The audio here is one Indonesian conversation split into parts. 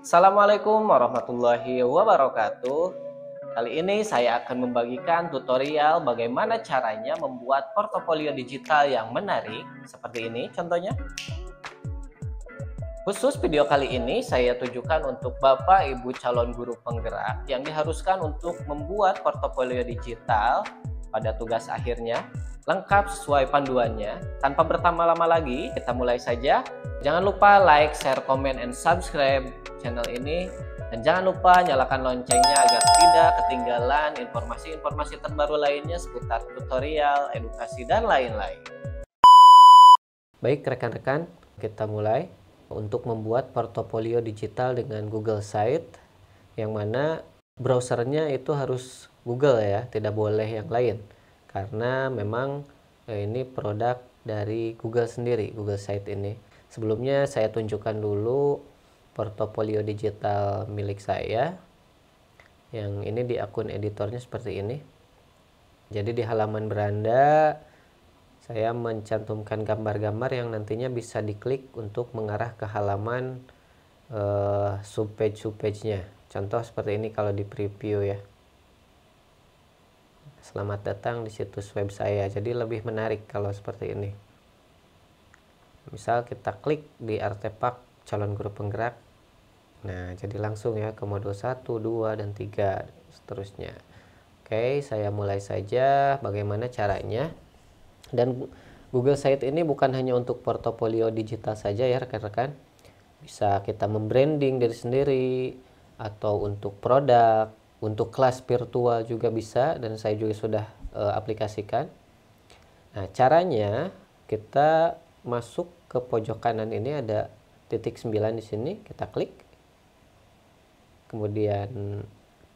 Assalamualaikum warahmatullahi wabarakatuh. Kali ini saya akan membagikan tutorial bagaimana caranya membuat portofolio digital yang menarik seperti ini contohnya. Khusus video kali ini saya tujukan untuk Bapak Ibu calon guru penggerak yang diharuskan untuk membuat portofolio digital pada tugas akhirnya lengkap sesuai panduannya. Tanpa berlama-lama lagi, kita mulai saja. Jangan lupa like, share, comment, and subscribe channel ini. Dan jangan lupa nyalakan loncengnya agar tidak ketinggalan informasi-informasi terbaru lainnya seputar tutorial, edukasi, dan lain-lain. Baik rekan-rekan, kita mulai untuk membuat portofolio digital dengan Google Site, yang mana browsernya itu harus Google ya, tidak boleh yang lain. Karena memang ini produk dari Google sendiri, Google Site ini. Sebelumnya saya tunjukkan dulu portofolio digital milik saya. Yang ini di akun editornya seperti ini. Jadi di halaman beranda saya mencantumkan gambar-gambar yang nantinya bisa diklik untuk mengarah ke halaman subpage-subpage-nya. Contoh seperti ini kalau di preview ya. Selamat datang di situs web saya. Jadi lebih menarik kalau seperti ini. Misal kita klik di artefak calon guru penggerak. Nah, jadi langsung ya ke modul 1, 2, dan 3 seterusnya. Oke, saya mulai saja bagaimana caranya. Dan Google Site ini bukan hanya untuk portofolio digital saja ya rekan-rekan. Bisa kita membranding diri sendiri atau untuk produk. Untuk kelas virtual juga bisa, dan saya juga sudah aplikasikan. Nah, caranya kita masuk ke pojok kanan ini ada titik 9 di sini, kita klik. Kemudian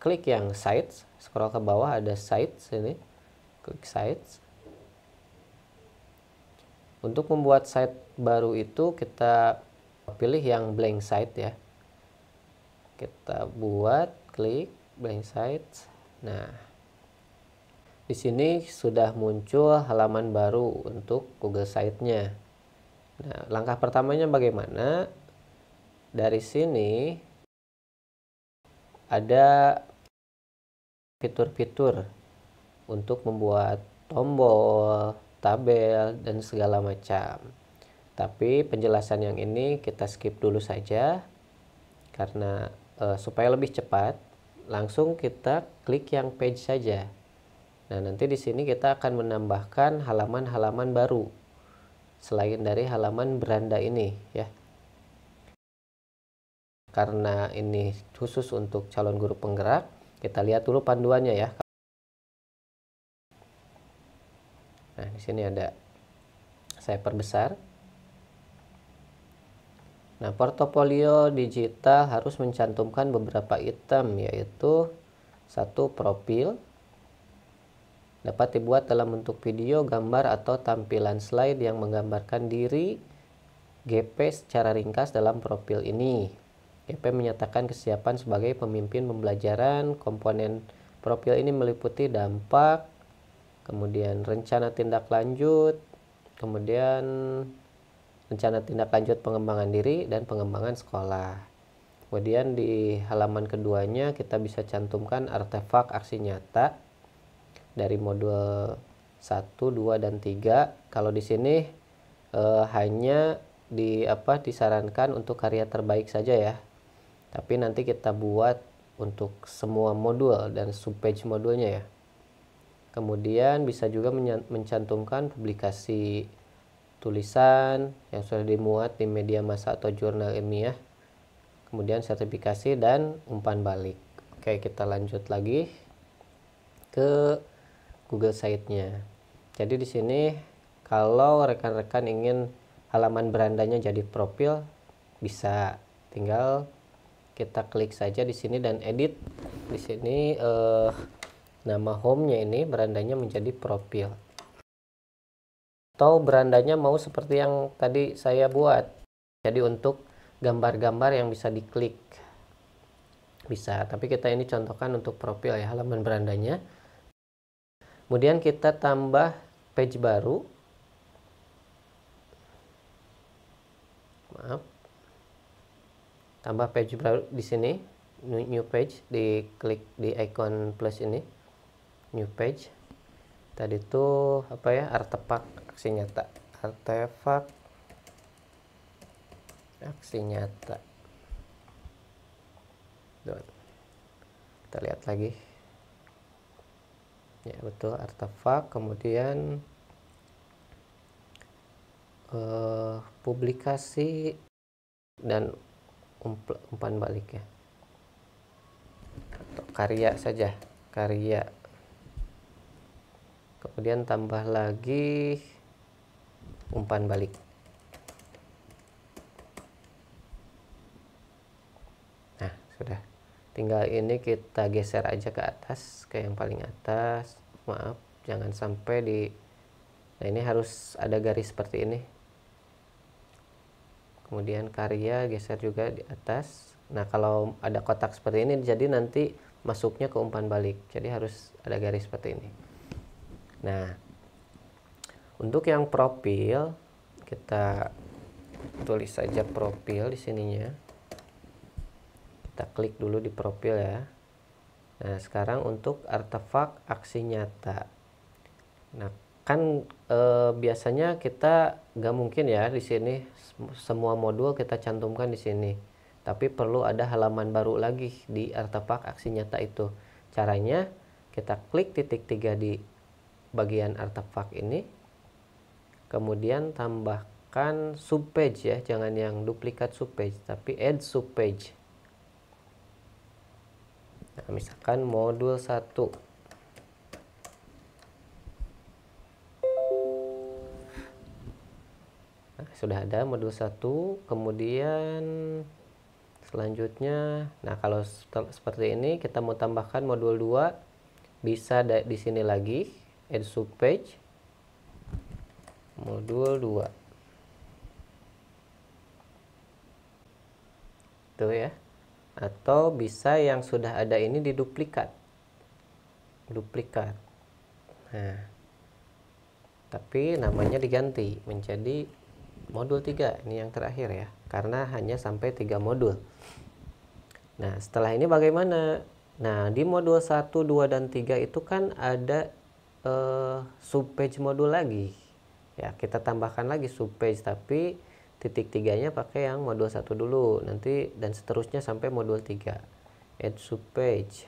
klik yang sites, scroll ke bawah ada sites ini. Klik sites. Untuk membuat site baru itu kita pilih yang blank site ya. Kita buat, klik blank sites. Nah, di sini sudah muncul halaman baru untuk Google Site-nya. Nah, langkah pertamanya bagaimana? Dari sini ada fitur-fitur untuk membuat tombol, tabel, dan segala macam. Tapi penjelasan yang ini kita skip dulu saja karena supaya lebih cepat. Langsung kita klik yang page saja. Nah, nanti di sini kita akan menambahkan halaman-halaman baru selain dari halaman beranda ini ya. Karena ini khusus untuk calon guru penggerak, kita lihat dulu panduannya ya. Nah, di sini ada, saya perbesar. Nah, portofolio digital harus mencantumkan beberapa item, yaitu satu, profil. Dapat dibuat dalam bentuk video, gambar, atau tampilan slide yang menggambarkan diri GP secara ringkas dalam profil ini. GP menyatakan kesiapan sebagai pemimpin pembelajaran. Komponen profil ini meliputi dampak, kemudian rencana tindak lanjut, kemudian rencana tindak lanjut pengembangan diri dan pengembangan sekolah. Kemudian di halaman keduanya kita bisa cantumkan artefak aksi nyata dari modul 1, 2, dan 3. Kalau di sini hanya disarankan untuk karya terbaik saja ya. Tapi nanti kita buat untuk semua modul dan subpage modulnya ya. Kemudian bisa juga mencantumkan publikasi tulisan yang sudah dimuat di media massa atau jurnal ilmiah, kemudian sertifikasi dan umpan balik. Oke, kita lanjut lagi ke Google Site-nya. Jadi di sini kalau rekan-rekan ingin halaman berandanya jadi profil, bisa tinggal kita klik saja di sini dan edit. Di sini nama home-nya ini berandanya menjadi profil. Atau berandanya mau seperti yang tadi saya buat. Jadi untuk gambar-gambar yang bisa diklik. Bisa, tapi kita ini contohkan untuk profil ya, halaman berandanya. Kemudian kita tambah page baru. Maaf. tambah page baru di sini, new page, diklik di icon plus ini, new page. Tadi tuh apa ya, artefak aksi nyata, artefak aksi nyata. Kita lihat lagi ya, betul, artefak, kemudian publikasi dan umpan balik ya, atau karya saja, karya. Kemudian tambah lagi umpan balik. Nah, sudah. Tinggal ini kita geser aja ke atas, ke yang paling atas. Maaf, jangan sampai di... Nah, ini harus ada garis seperti ini. Kemudian karya geser juga di atas. Nah, kalau ada kotak seperti ini, jadi nanti masuknya ke umpan balik. Jadi harus ada garis seperti ini. Nah, untuk yang profil, kita tulis saja profil di sininya. Kita klik dulu di profil ya. Nah, sekarang untuk artefak aksi nyata. Nah, kan biasanya kita nggak mungkin ya di sini semua modul kita cantumkan di sini. Tapi perlu ada halaman baru lagi di artefak aksi nyata itu. Caranya kita klik titik 3 di bagian artefak ini, kemudian tambahkan subpage ya, jangan yang duplikat subpage, tapi add subpage. Nah, misalkan modul 1. Nah, sudah ada modul 1, kemudian selanjutnya, nah kalau seperti ini kita mau tambahkan modul 2, bisa di sini lagi, add subpage, modul 2. Tuh ya. Atau bisa yang sudah ada ini diduplikat. Duplikat. Nah, tapi namanya diganti menjadi modul 3. Ini yang terakhir ya. Karena hanya sampai 3 modul. Nah, setelah ini bagaimana? Nah, di modul 1, 2, dan 3 itu kan ada subpage modul lagi. Ya, kita tambahkan lagi subpage, tapi titik 3-nya pakai yang modul 1 dulu. Nanti dan seterusnya sampai modul 3. Add subpage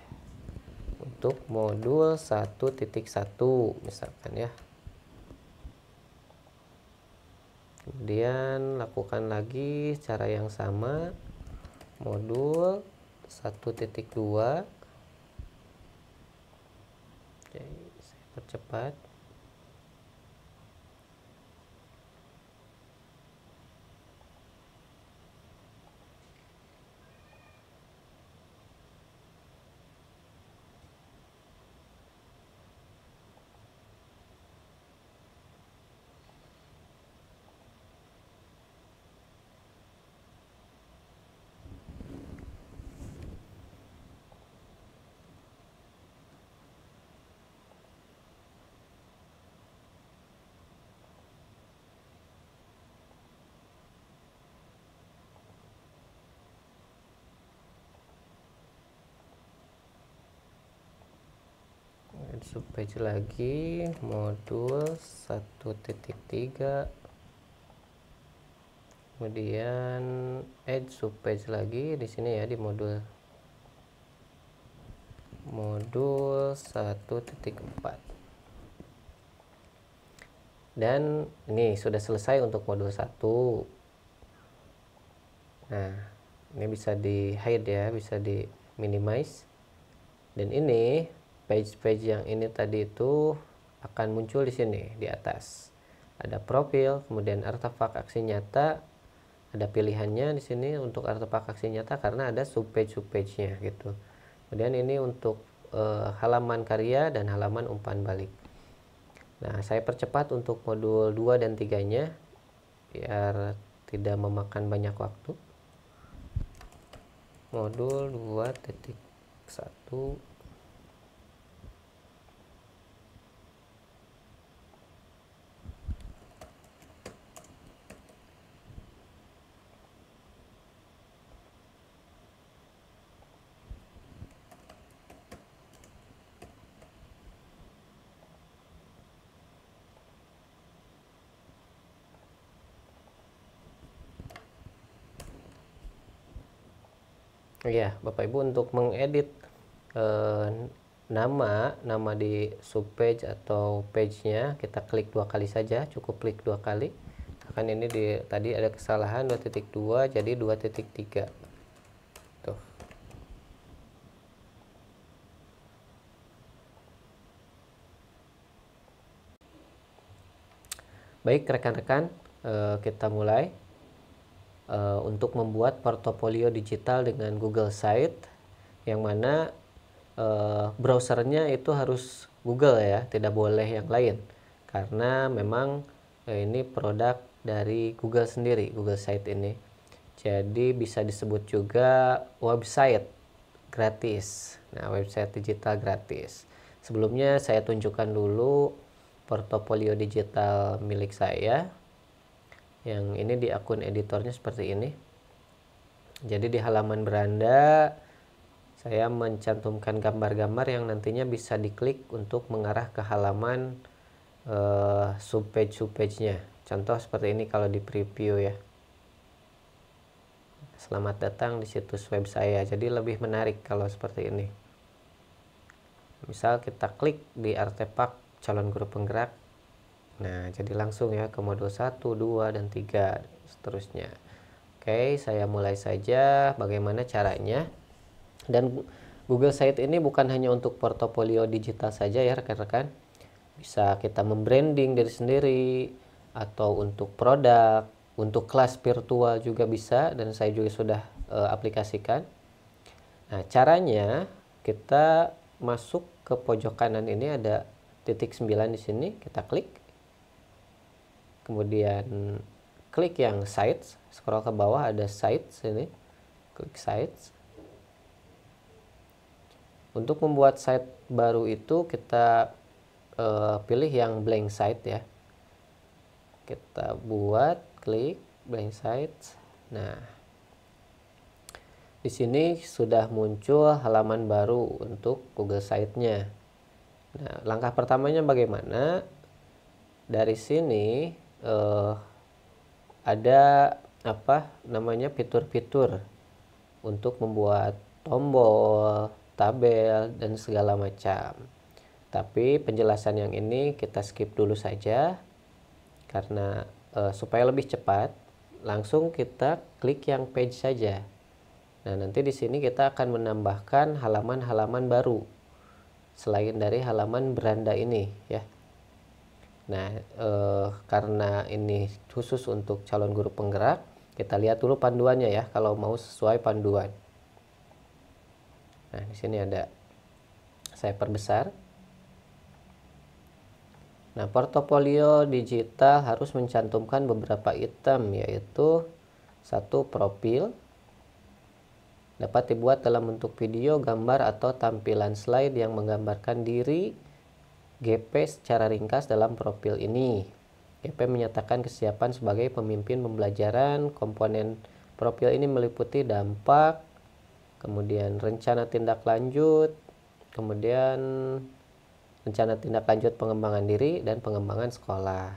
untuk modul 1.1 misalkan ya. Kemudian lakukan lagi cara yang sama, modul 1.2. Oke, saya percepat. Subpage lagi, modul 1.3, kemudian add subpage lagi di sini ya, di modul 1.4. Dan ini sudah selesai untuk modul 1. Nah, ini bisa di hide ya, bisa di minimize. Dan ini page-page yang ini tadi itu akan muncul di sini di atas. Ada profil, kemudian artefak aksi nyata. Ada pilihannya di sini untuk artefak aksi nyata karena ada subpage-subpage-nya gitu. Kemudian ini untuk halaman karya dan halaman umpan balik. Nah, saya percepat untuk modul 2 dan 3-nya biar tidak memakan banyak waktu. Modul 2.1. Iya, Bapak Ibu, untuk mengedit nama di subpage atau page-nya, kita klik 2 kali saja, cukup klik 2 kali. Kan ini tadi ada kesalahan 2.2 jadi 2.3. Tuh. Baik rekan-rekan, kita mulai untuk membuat portofolio digital dengan Google Site, yang mana browsernya itu harus Google ya, tidak boleh yang lain, karena memang ini produk dari Google sendiri, Google Site ini. Jadi bisa disebut juga website gratis. Nah, website digital gratis. Sebelumnya saya tunjukkan dulu portofolio digital milik saya. Yang ini di akun editornya seperti ini. Jadi di halaman beranda saya mencantumkan gambar-gambar yang nantinya bisa diklik untuk mengarah ke halaman subpage-subpage-nya. Contoh seperti ini kalau di preview ya. Selamat datang di situs web saya. Jadi lebih menarik kalau seperti ini. Misal kita klik di artefak calon guru penggerak. Nah, jadi langsung ya ke modul 1, 2, dan 3 seterusnya. Oke, saya mulai saja bagaimana caranya. Dan Google Site ini bukan hanya untuk portofolio digital saja ya rekan-rekan. Bisa kita membranding diri sendiri, atau untuk produk, untuk kelas virtual juga bisa, dan saya juga sudah aplikasikan. Nah, caranya kita masuk ke pojok kanan ini ada titik 9 di sini, kita klik. Kemudian klik yang sites, scroll ke bawah ada sites ini. Klik sites. Untuk membuat site baru itu kita pilih yang blank site ya. Kita buat, klik blank site. Nah, di sini sudah muncul halaman baru untuk Google Site-nya. Nah, langkah pertamanya bagaimana? Dari sini ada fitur-fitur untuk membuat tombol, tabel, dan segala macam. Tapi penjelasan yang ini kita skip dulu saja karena supaya lebih cepat, langsung kita klik yang page saja. Nah, nanti di sini kita akan menambahkan halaman-halaman baru selain dari halaman beranda ini ya. Nah, karena ini khusus untuk calon guru penggerak, kita lihat dulu panduannya ya kalau mau sesuai panduan. Nah, di sini ada, saya perbesar. Nah, portofolio digital harus mencantumkan beberapa item, yaitu 1. Profil. Dapat dibuat dalam bentuk video, gambar, atau tampilan slide yang menggambarkan diri GP secara ringkas dalam profil ini. GP menyatakan kesiapan sebagai pemimpin pembelajaran. Komponen profil ini meliputi dampak, kemudian rencana tindak lanjut, kemudian rencana tindak lanjut pengembangan diri dan pengembangan sekolah.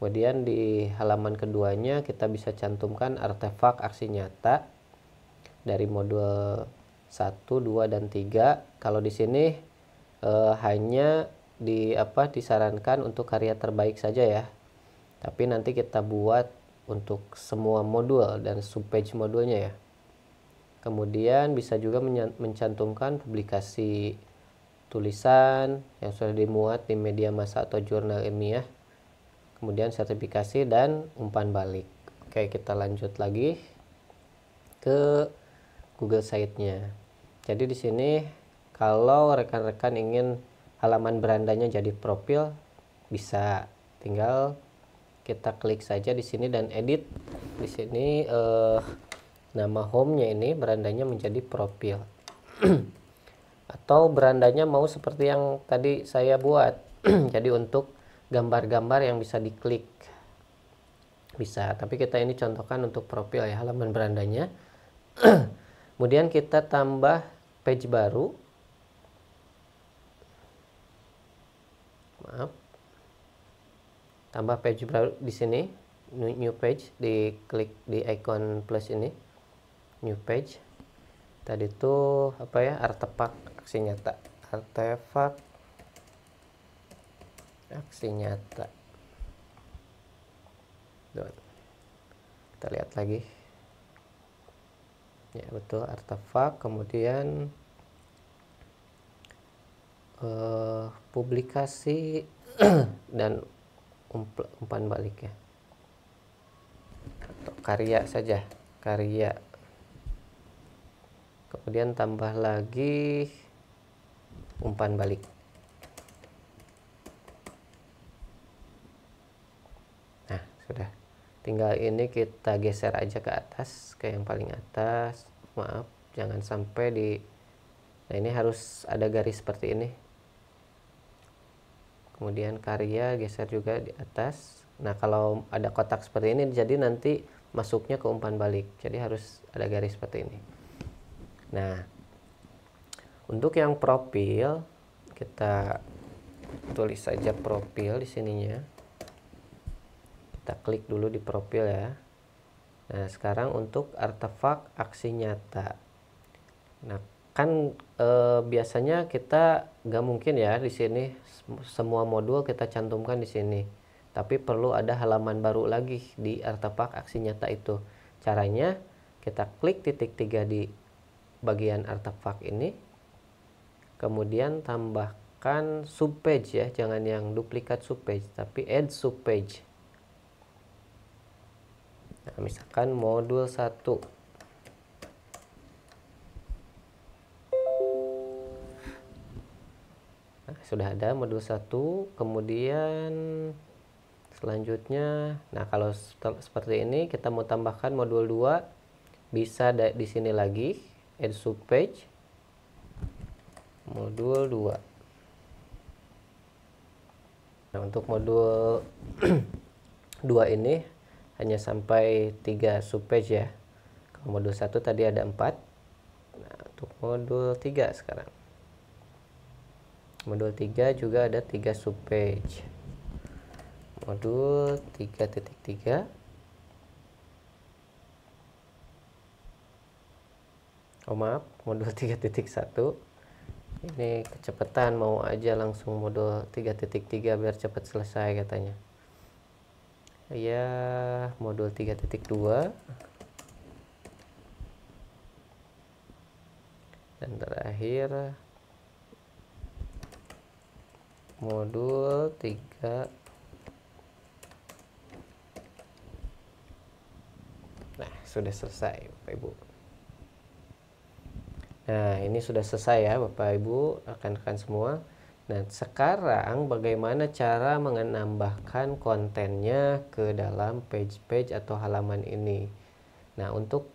Kemudian di halaman keduanya kita bisa cantumkan artefak aksi nyata dari modul 1, 2, dan 3. Kalau di sini hanya disarankan untuk karya terbaik saja ya. Tapi nanti kita buat untuk semua modul dan subpage modulnya ya. Kemudian bisa juga mencantumkan publikasi tulisan yang sudah dimuat di media massa atau jurnal ilmiah, kemudian sertifikasi dan umpan balik. Oke, kita lanjut lagi ke Google Site-nya. Jadi di sini kalau rekan-rekan ingin halaman berandanya jadi profil, bisa tinggal kita klik saja di sini dan edit. Di sini nama home-nya ini berandanya menjadi profil. Atau berandanya mau seperti yang tadi saya buat. Jadi untuk gambar-gambar yang bisa diklik bisa, tapi kita ini contohkan untuk profil ya, halaman berandanya. Kemudian kita tambah page baru. Maaf. Tambah page baru di sini, new page, diklik di icon plus ini, new page. Tadi tuh apa ya, artefak aksi nyata, artefak aksi nyata. Tuh, kita lihat lagi ya, betul, artefak, kemudian publikasi dan umpan balik ya, atau karya saja, karya. Kemudian tambah lagi umpan balik. Nah, sudah. Tinggal ini kita geser aja ke atas, ke yang paling atas. Maaf, jangan sampai di... Nah, ini harus ada garis seperti ini. Kemudian karya geser juga di atas. Nah, kalau ada kotak seperti ini, jadi nanti masuknya ke umpan balik. Jadi harus ada garis seperti ini. Nah, untuk yang profil, kita tulis saja profil di sininya. Kita klik dulu di profil ya. Nah, sekarang untuk artefak aksi nyata. Nah, kan biasanya kita nggak mungkin ya di sini semua modul kita cantumkan di sini. Tapi perlu ada halaman baru lagi di artefak aksi nyata itu. Caranya kita klik titik 3 di bagian artefak ini. Kemudian tambahkan subpage ya, jangan yang duplikat subpage, tapi add subpage. Nah, misalkan modul 1. Nah, sudah ada modul 1, kemudian selanjutnya, nah kalau seperti ini kita mau tambahkan modul 2, bisa di sini lagi, add subpage, modul 2. Nah, untuk modul 2 ini hanya sampai 3 subpage ya. Kalau modul 1 tadi ada 4. Nah, untuk modul 3 sekarang. Modul 3 juga ada 3 subpage. Modul 3.3. Oh maaf, modul 3.1. Ini kecepatan, mau aja langsung modul 3.3 biar cepat selesai katanya. Ya, modul 3.2. Dan terakhir modul 3. Nah, sudah selesai Bapak Ibu. Nah, ini sudah selesai ya Bapak Ibu, rekan-rekan semua. Nah, sekarang bagaimana cara menambahkan kontennya ke dalam page-page atau halaman ini. Nah, untuk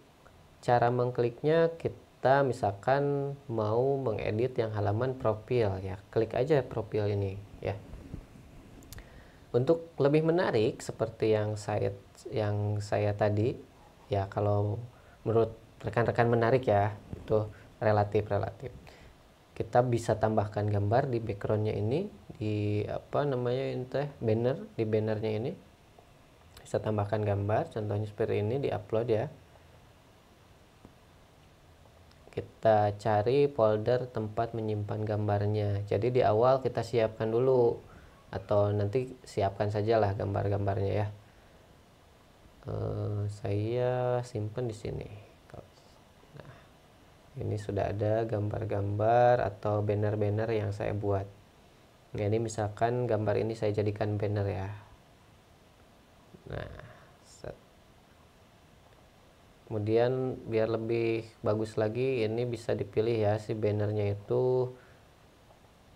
cara mengkliknya, kita misalkan mau mengedit yang halaman profil ya, klik aja profil ini ya. Untuk lebih menarik seperti yang saya tadi ya, kalau menurut rekan-rekan menarik ya, itu relatif. Kita bisa tambahkan gambar di backgroundnya ini, di apa namanya ini teh, banner, di bannernya ini bisa tambahkan gambar, contohnya seperti ini, di upload ya. Kita cari folder tempat menyimpan gambarnya. Jadi di awal kita siapkan dulu, atau nanti siapkan sajalah gambar-gambarnya ya. Saya simpan di sini. Nah, ini sudah ada gambar-gambar atau banner-banner yang saya buat. Nah, ini misalkan gambar ini saya jadikan banner ya. Nah, kemudian biar lebih bagus lagi, ini bisa dipilih ya, si bannernya itu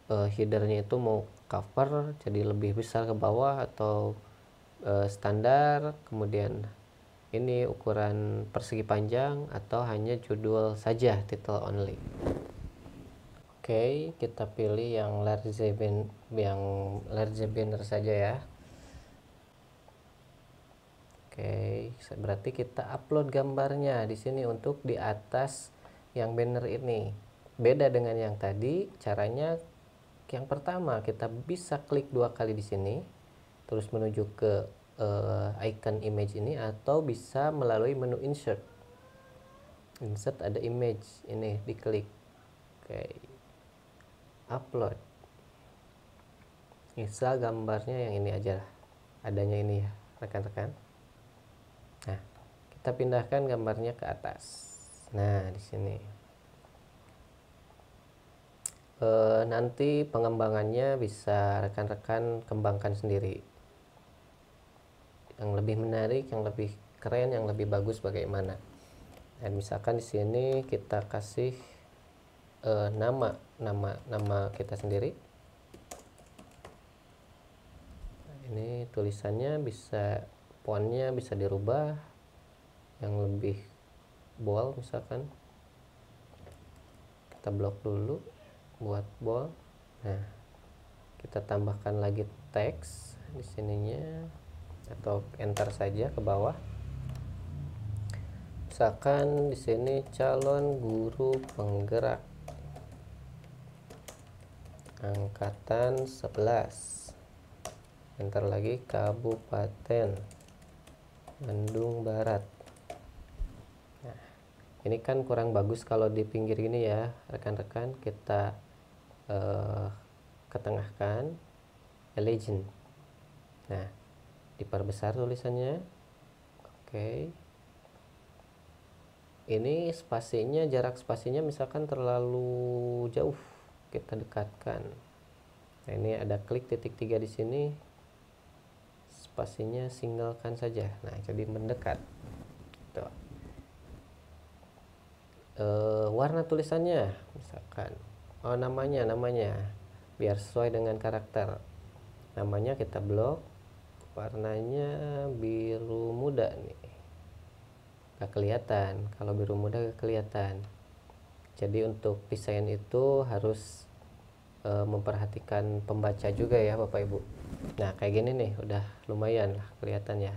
headernya itu mau cover jadi lebih besar ke bawah atau standar, kemudian ini ukuran persegi panjang, atau hanya judul saja, title only. Oke, kita pilih yang large banner saja ya. Oke, berarti kita upload gambarnya di sini untuk di atas yang banner ini. Beda dengan yang tadi, caranya yang pertama kita bisa klik 2 kali di sini, terus menuju ke icon image ini, atau bisa melalui menu insert. insert ada image, ini diklik, oke, upload. Misal gambarnya yang ini aja lah, adanya ini ya rekan-rekan. Nah, kita pindahkan gambarnya ke atas. Nah, di sini nanti pengembangannya bisa rekan-rekan kembangkan sendiri. Yang lebih menarik, yang lebih keren, yang lebih bagus bagaimana. Dan misalkan di sini kita kasih nama kita sendiri. Nah, ini tulisannya bisa, fontnya bisa dirubah yang lebih bold misalkan. Kita blok dulu buat bold. Nah, kita tambahkan lagi teks di sininya atau enter saja ke bawah. Misalkan di sini calon guru penggerak angkatan 11. Enter lagi Kabupaten Bandung Barat. Nah, ini kan kurang bagus kalau di pinggir gini ya rekan-rekan. Kita ketengahkan legend. Nah, diperbesar tulisannya. Oke. Ini spasinya, jarak spasinya misalkan terlalu jauh, kita dekatkan. Nah, ini ada klik titik 3 di sini, spasinya singgalkan saja. Nah, jadi mendekat. Tuh. Warna tulisannya misalkan, namanya biar sesuai dengan karakter. Namanya kita blok, warnanya biru muda nih. Gak kelihatan, kalau biru muda gak kelihatan. Jadi untuk desain itu harus memperhatikan pembaca juga ya Bapak Ibu. Nah, kayak gini nih udah lumayan lah kelihatan ya.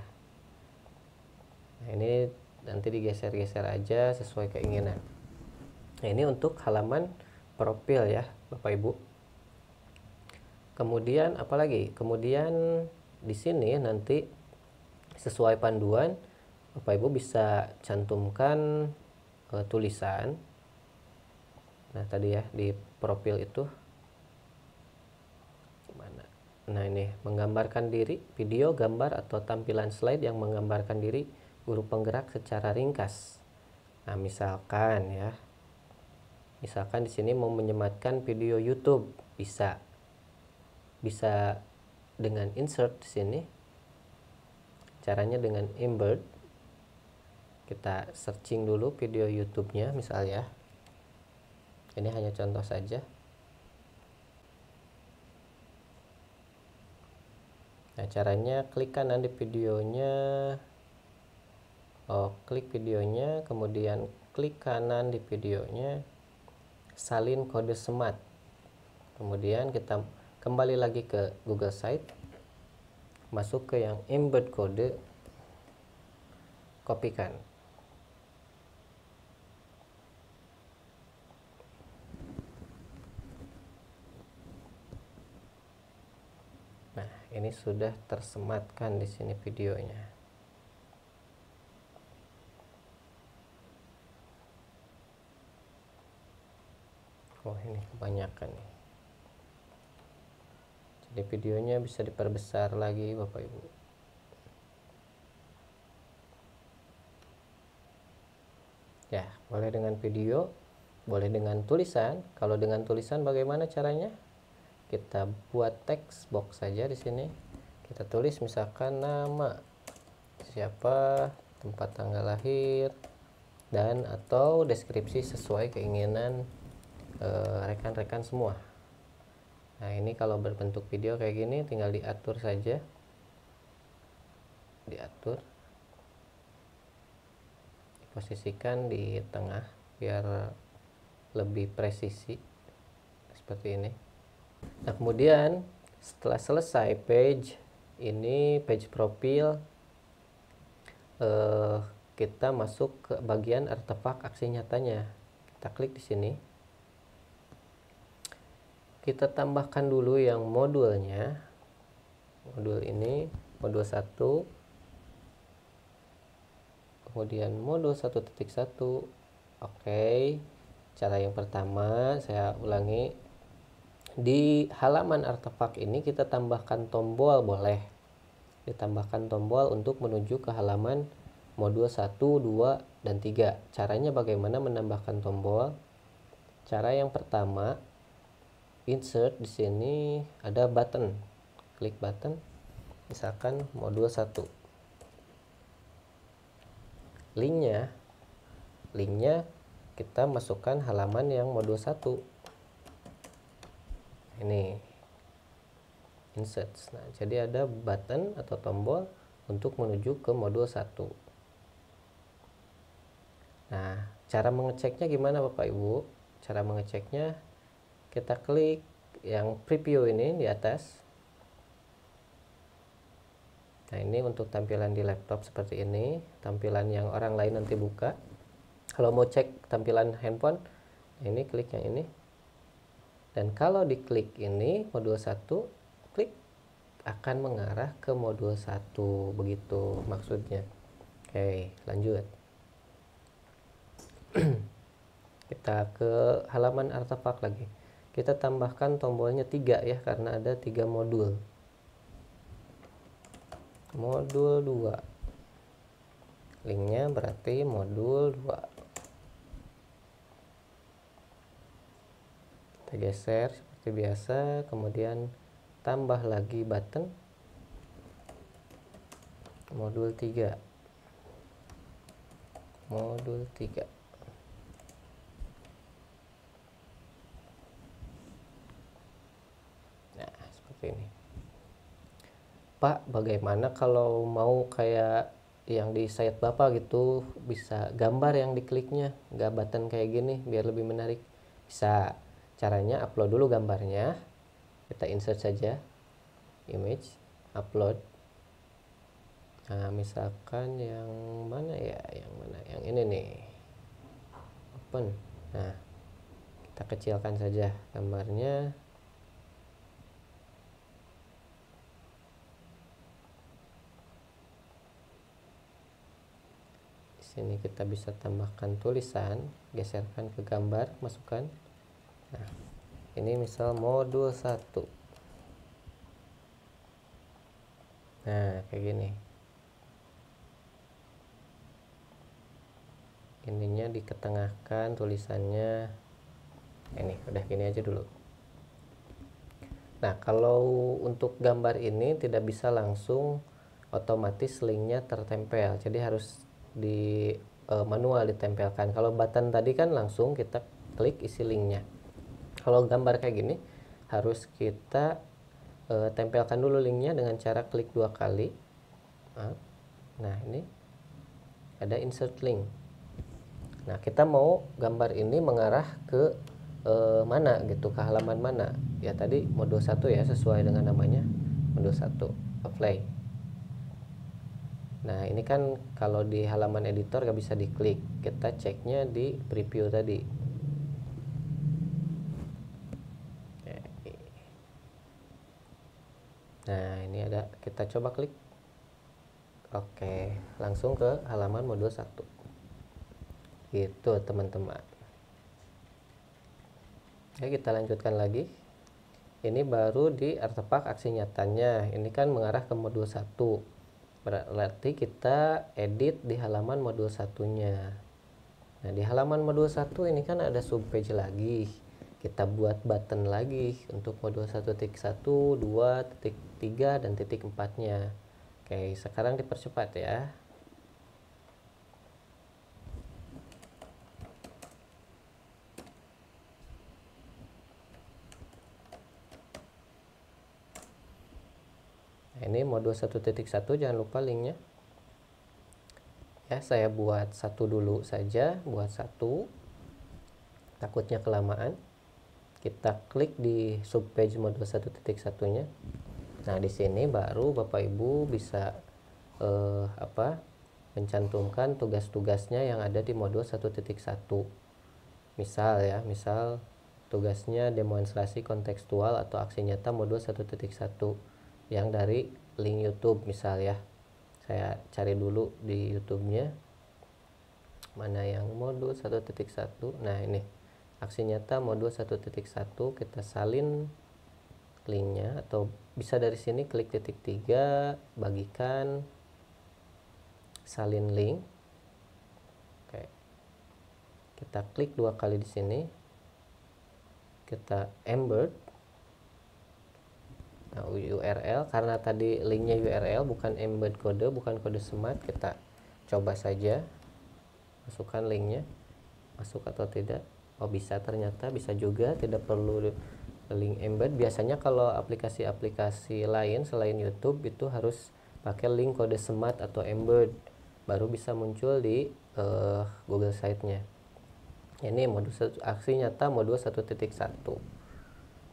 Nah, ini nanti digeser-geser aja sesuai keinginan. Nah, ini untuk halaman profil ya Bapak Ibu. Kemudian apalagi? Kemudian di sini nanti sesuai panduan Bapak Ibu bisa cantumkan tulisan. Nah, tadi ya di profil itu gimana? Nah, ini menggambarkan diri, video, gambar atau tampilan slide yang menggambarkan diri guru penggerak secara ringkas. Nah, misalkan ya. Misalkan di sini mau menyematkan video YouTube, bisa dengan insert di sini. Caranya dengan embed. Kita searching dulu video YouTube-nya misalnya. Ini hanya contoh saja. Nah, caranya klik kanan di videonya. Klik videonya, kemudian klik kanan di videonya, salin kode semat. Kemudian kita kembali lagi ke Google Site, masuk ke yang embed kode, kopikan. Nah, ini sudah tersematkan di sini videonya. Oh, ini kebanyakan nih. Jadi videonya bisa diperbesar lagi Bapak Ibu. Ya, boleh dengan video, boleh dengan tulisan. Kalau dengan tulisan bagaimana caranya? Kita buat teks box saja di sini. Kita tulis misalkan nama, siapa, tempat tanggal lahir, dan atau deskripsi sesuai keinginan rekan-rekan semua. Nah, ini kalau berbentuk video kayak gini tinggal diatur saja. Diatur. Diposisikan di tengah biar lebih presisi. Seperti ini. Nah, kemudian setelah selesai page ini, page profil, kita masuk ke bagian artefak aksi nyatanya. Kita klik di sini. Kita tambahkan dulu yang modulnya. Modul ini, modul 1. Kemudian modul 1.1, Oke, cara yang pertama saya ulangi. Di halaman artefak ini kita tambahkan tombol, boleh ditambahkan tombol untuk menuju ke halaman modul 1, 2, dan 3. Caranya bagaimana menambahkan tombol? Cara yang pertama, insert, di sini ada button. Klik button, misalkan modul 1. Linknya kita masukkan halaman yang modul 1. Ini insert. Nah, jadi ada button atau tombol untuk menuju ke modul 1. Nah, cara mengeceknya gimana Bapak Ibu? Cara mengeceknya, kita klik yang preview ini di atas. Nah, ini untuk tampilan di laptop seperti ini, tampilan yang orang lain nanti buka. Kalau mau cek tampilan handphone, ini klik yang ini. Dan kalau diklik ini modul 1, klik akan mengarah ke modul 1, begitu maksudnya. Oke, lanjut. Kita ke halaman artefak lagi. Kita tambahkan tombolnya 3 ya, karena ada 3 modul. Modul 2. Linknya berarti modul 2. Kita geser seperti biasa, kemudian tambah lagi button. Modul 3. Modul 3. Nah, seperti ini. Pak, bagaimana kalau mau kayak yang di site Bapak gitu, bisa gambar yang dikliknya, nggak button kayak gini, biar lebih menarik? Bisa. Caranya upload dulu gambarnya. Kita insert saja image, upload. Nah, misalkan yang mana ya? Yang mana? Yang ini nih. Open. Nah, kita kecilkan saja gambarnya. Sini kita bisa tambahkan tulisan, geserkan ke gambar, masukkan. Nah, ini misal modul 1. Nah, kayak gini. Ininya diketengahkan tulisannya. Ini udah gini aja dulu. Nah, kalau untuk gambar ini tidak bisa langsung otomatis linknya tertempel, jadi harus di manual ditempelkan. Kalau button tadi kan langsung kita klik isi linknya. Kalau gambar kayak gini harus kita tempelkan dulu linknya dengan cara klik 2 kali. Nah, ini ada insert link. Nah, kita mau gambar ini mengarah ke mana gitu, ke halaman mana ya? Tadi modul 1 ya, sesuai dengan namanya, modul 1. Apply. Nah, ini kan kalau di halaman editor gak bisa diklik, kita ceknya di preview tadi. Nah, ini ada, kita coba klik. Oke, langsung ke halaman modul 1 gitu teman-teman. Oke, kita lanjutkan lagi. Ini baru di artefak aksi nyatanya, ini kan mengarah ke modul 1. Berarti kita edit di halaman modul 1-nya. Nah, di halaman modul 1 ini kan ada subpage lagi. Kita buat button lagi untuk modul 1.1, 2.3, dan titik 4-nya. Oke, sekarang dipercepat ya. Nah, ini modul 1.1, jangan lupa linknya. Ya, saya buat 1 dulu saja, buat 1. Takutnya kelamaan. Kita klik di subpage modul 1.1-nya. Nah, di sini baru Bapak Ibu bisa mencantumkan tugas-tugasnya yang ada di modul 1.1. Misal ya, misal tugasnya demonstrasi kontekstual atau aksi nyata modul 1.1 yang dari link YouTube misal ya. Saya cari dulu di YouTube-nya mana yang modul 1.1. Nah ini aksi nyata modul 1.1, kita salin linknya, atau bisa dari sini klik titik 3, bagikan, salin link. Oke, kita klik 2 kali di sini, kita embed. Nah, URL, karena tadi linknya URL bukan embed kode, bukan kode smart, kita coba saja masukkan linknya, masuk atau tidak. Oh bisa, ternyata bisa juga, tidak perlu link embed. Biasanya kalau aplikasi-aplikasi lain selain YouTube itu harus pakai link kode smart atau embed baru bisa muncul di Google Site-nya. Ini modul aksi nyata modul 1.1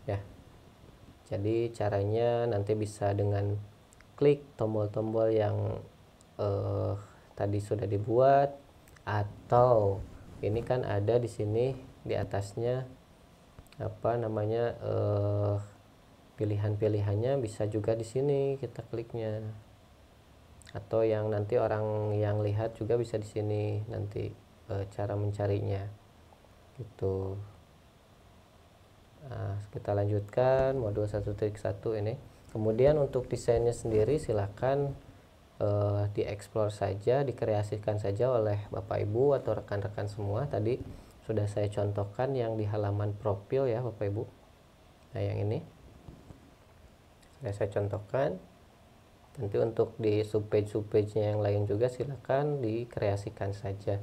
ya. Jadi caranya nanti bisa dengan klik tombol-tombol yang tadi sudah dibuat, atau ini kan ada di sini di atasnya apa namanya pilihan-pilihannya, bisa juga di sini kita kliknya, atau yang nanti orang yang lihat juga bisa di sini nanti cara mencarinya gitu. Nah, kita lanjutkan modul 1.1 ini. Kemudian untuk desainnya sendiri silakan dieksplor saja, dikreasikan saja oleh Bapak Ibu atau rekan-rekan semua. Tadi sudah saya contohkan yang di halaman profil ya Bapak Ibu. Nah yang ini sudah saya contohkan. Nanti untuk di subpage-subpage-nya yang lain juga silakan dikreasikan saja.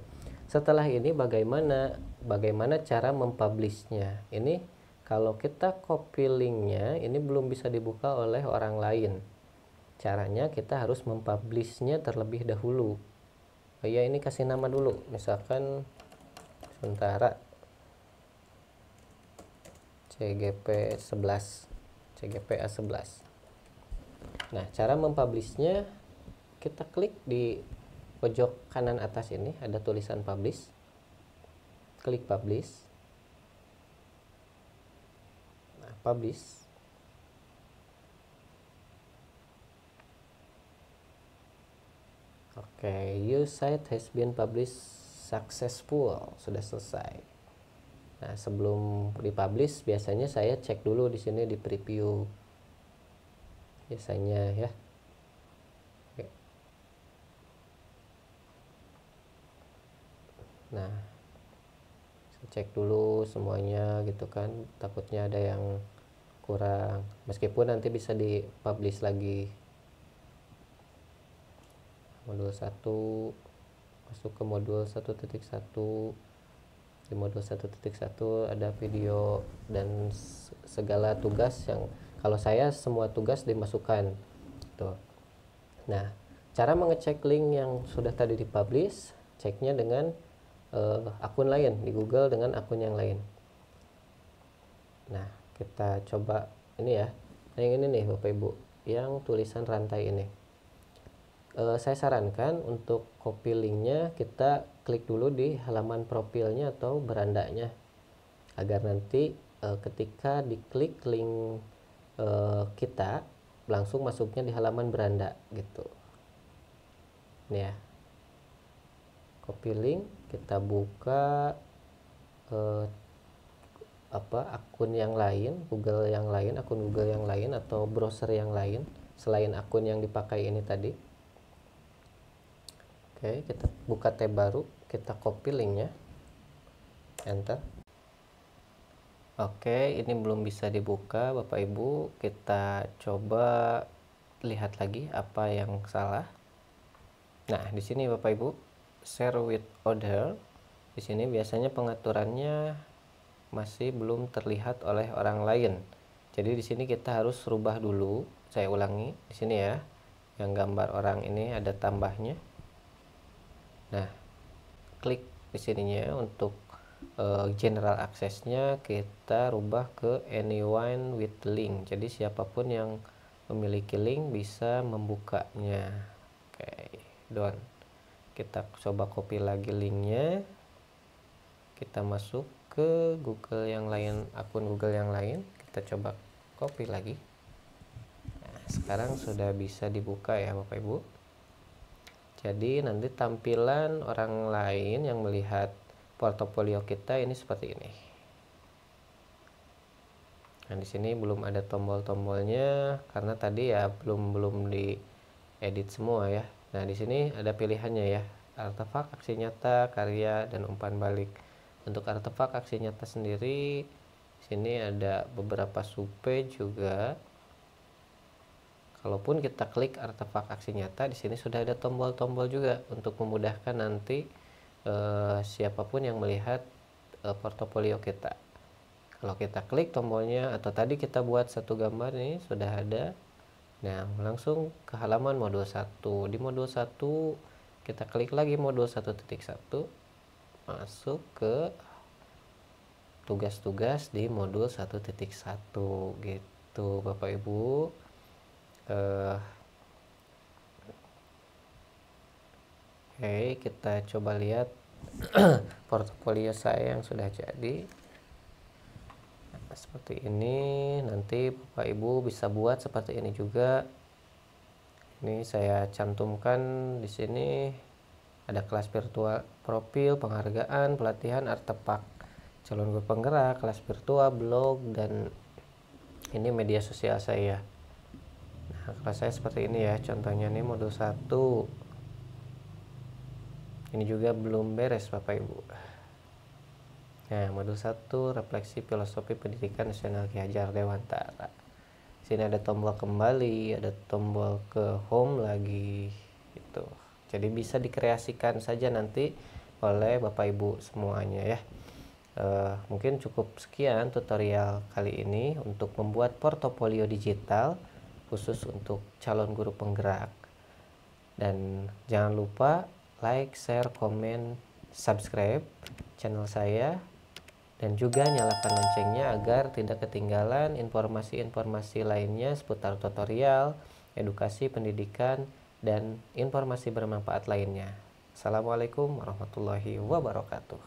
Setelah ini bagaimana cara mempublishnya. Ini kalau kita copy linknya, ini belum bisa dibuka oleh orang lain. Caranya kita harus mempublishnya terlebih dahulu. Oh ya, ini kasih nama dulu, misalkan sementara CGPA 11. Nah, cara mempublishnya, kita klik di pojok kanan atas ini ada tulisan publish, klik publish. Nah, publish. Oke, your site has been published successful, sudah selesai. Nah, sebelum dipublish biasanya saya cek dulu di sini di preview. Biasanya ya. Oke. Nah, saya cek dulu semuanya gitu kan, takutnya ada yang kurang, meskipun nanti bisa dipublish lagi. Modul 1 masuk ke modul 1.1. Di modul 1.1 ada video dan segala tugas yang kalau saya semua tugas dimasukkan tuh. Nah, cara mengecek link yang sudah tadi dipublish, ceknya dengan akun lain di Google dengan akun yang lain. Nah, kita coba ini ya. Nah, yang ini nih Bapak Ibu, yang tulisan rantai ini. Saya sarankan untuk copy linknya kita klik dulu di halaman profilnya atau berandanya, agar nanti ketika diklik link kita langsung masuknya di halaman beranda gitu. Nih ya, copy link, kita buka akun yang lain, Google yang lain, akun Google yang lain atau browser yang lain selain akun yang dipakai ini tadi. Oke, kita buka tab baru, kita copy linknya, enter. Oke, ini belum bisa dibuka Bapak Ibu, kita coba lihat lagi apa yang salah. Nah, di sini Bapak Ibu, share with other, di sini biasanya pengaturannya masih belum terlihat oleh orang lain. Jadi di sini kita harus rubah dulu. Saya ulangi di sini ya, yang gambar orang ini ada tambahnya. Nah, klik di sininya untuk general access-nya kita rubah ke anyone with link. Jadi siapapun yang memiliki link bisa membukanya. Oke, done. Kita coba copy lagi linknya. Kita masuk ke Google yang lain, akun Google yang lain. Kita coba copy lagi. Nah, sekarang sudah bisa dibuka ya Bapak Ibu. Jadi nanti tampilan orang lain yang melihat portofolio kita ini seperti ini. Nah, di sini belum ada tombol-tombolnya karena tadi ya belum diedit semua ya. Nah, di sini ada pilihannya ya. Artefak, aksi nyata, karya, dan umpan balik. Untuk artefak aksi nyata sendiri, sini ada beberapa subpage juga. Kalaupun kita klik artefak aksi nyata, di sini sudah ada tombol-tombol juga untuk memudahkan nanti siapapun yang melihat portofolio kita. Kalau kita klik tombolnya atau tadi kita buat satu gambar ini sudah ada. Nah, langsung ke halaman modul 1. Di modul 1 kita klik lagi modul 1.1, masuk ke tugas-tugas di modul 1.1 gitu Bapak Ibu. Oke, kita coba lihat portofolio saya yang sudah jadi. Seperti ini, nanti Bapak Ibu bisa buat seperti ini juga. Ini saya cantumkan di sini ada kelas virtual profil, penghargaan, pelatihan, artefak, calon guru penggerak, kelas virtual, blog, dan ini media sosial saya. Nah, kelas saya seperti ini ya, contohnya nih modul 1. Ini juga belum beres Bapak Ibu. Nah, modul 1 refleksi filosofi pendidikan nasional Ki Hajar Dewantara. Sini ada tombol kembali, ada tombol ke home lagi gitu. Jadi bisa dikreasikan saja nanti oleh Bapak Ibu semuanya ya. Mungkin cukup sekian tutorial kali ini untuk membuat portofolio digital khusus untuk calon guru penggerak. Dan jangan lupa like, share, komen, subscribe channel saya, dan juga nyalakan loncengnya agar tidak ketinggalan informasi-informasi lainnya seputar tutorial, edukasi, pendidikan, dan informasi bermanfaat lainnya. Assalamualaikum warahmatullahi wabarakatuh.